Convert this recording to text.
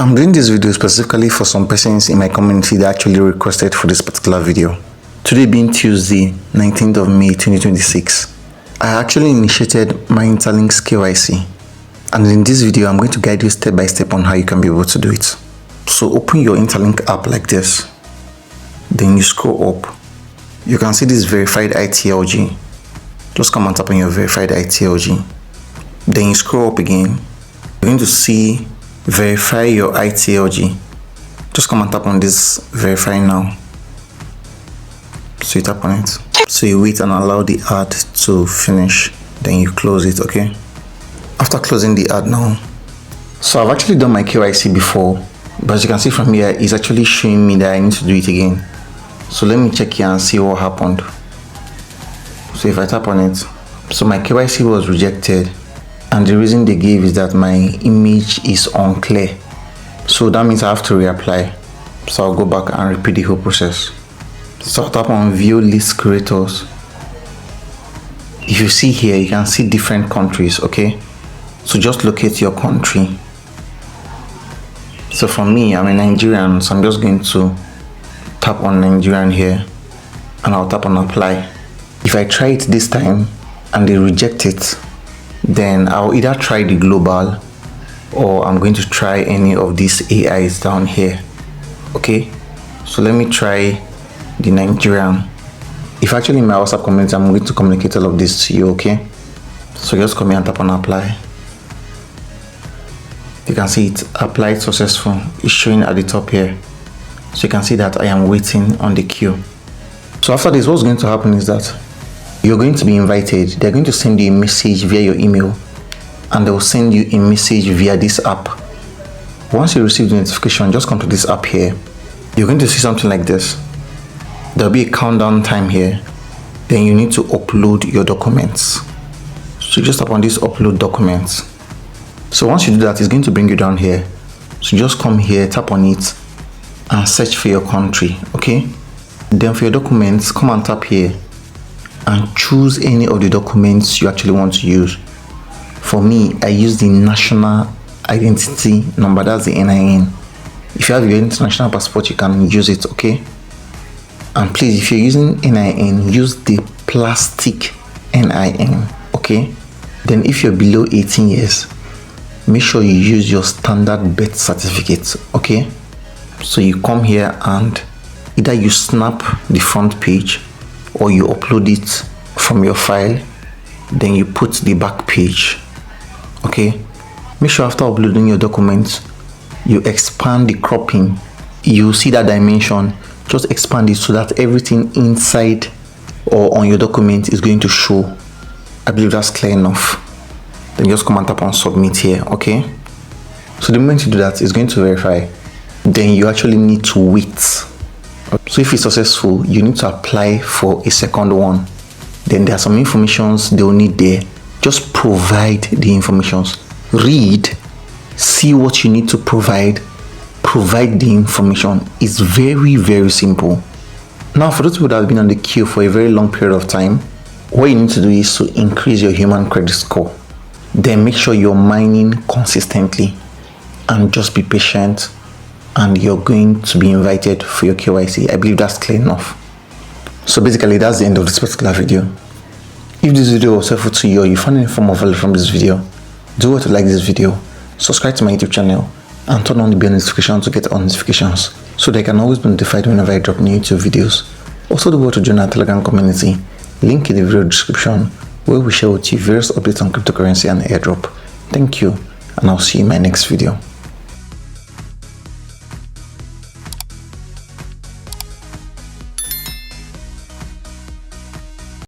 I'm doing this video specifically for some persons in my community that actually requested for this particular video. Today being Tuesday, 19th of May 2026, I actually initiated my Interlink KYC, and in this video I'm going to guide you step by step on how you can be able to do it. So open your Interlink app like this, then you scroll up. You can see this verified ITLG. Just come and tap on your verified ITLG. Then you scroll up again. You're going to see verify your ITLG. Just come and tap on this verify now. So you tap on it. So you wait and allow the ad to finish. Then you close it, okay? After closing the ad now. So I've actually done my KYC before, but as you can see from here, it's actually showing me that I need to do it again. So let me check here and see what happened. So if I tap on it, so my KYC was rejected, and the reason they gave is that my image is unclear. So that means I have to reapply. So I'll go back and repeat the whole process. So I'll tap on view list creators. If you see here, you can see different countries, okay? So just locate your country. So for me, I'm a Nigerian, so I'm just going to tap on Nigerian here, and I'll tap on apply. If I try it this time and they reject it, then I'll either try the global or I'm going to try any of these AIs down here, okay? So let me try the Nigerian. If actually in my WhatsApp community, I'm going to communicate all of this to you, okay? So just come here and tap on apply. You can see it applied successful. It's showing at the top here. So you can see that I am waiting on the queue. So after this, what's going to happen is that you're going to be invited. They're going to send you a message via your email, and they will send you a message via this app. Once you receive the notification, just come to this app here. You're going to see something like this. There'll be a countdown time here. Then you need to upload your documents. So just tap on this upload documents. So once you do that, it's going to bring you down here. So just come here, tap on it, and search for your country, okay? Then for your documents, come and tap here and choose any of the documents you actually want to use. For me, I use the national identity number, that's the NIN. If you have your international passport, you can use it, okay? And please, if you're using NIN, use the plastic NIN, okay? Then if you're below 18 years, make sure you use your standard birth certificate, okay? So you come here and either you snap the front page or you upload it from your file, then you put the back page, okay? Make sure after uploading your documents, you expand the cropping. You see that dimension, just expand it so that everything inside or on your document is going to show. I believe that's clear enough. Then just come and tap on submit here, okay? So the moment you do that, it's going to verify. Then you actually need to wait. So if it's successful, you need to apply for a second one. Then there are some informations they will need there. Just provide the informations. Read, see what you need to provide the information. It's very, very simple. Now for those people that have been on the queue for a very long period of time, what you need to do is to increase your human credit score. Then make sure you're mining consistently and just be patient, and you're going to be invited for your KYC. I believe that's clear enough. So basically, that's the end of this particular video. If this video was helpful to you or you found any form of value from this video, do what to like this video, subscribe to my YouTube channel, and turn on the bell notification to get all notifications so they can always be notified whenever I drop new YouTube videos. Also, do what to join our Telegram community, link in the video description, where we share with you various updates on cryptocurrency and airdrop. Thank you, and I'll see you in my next video.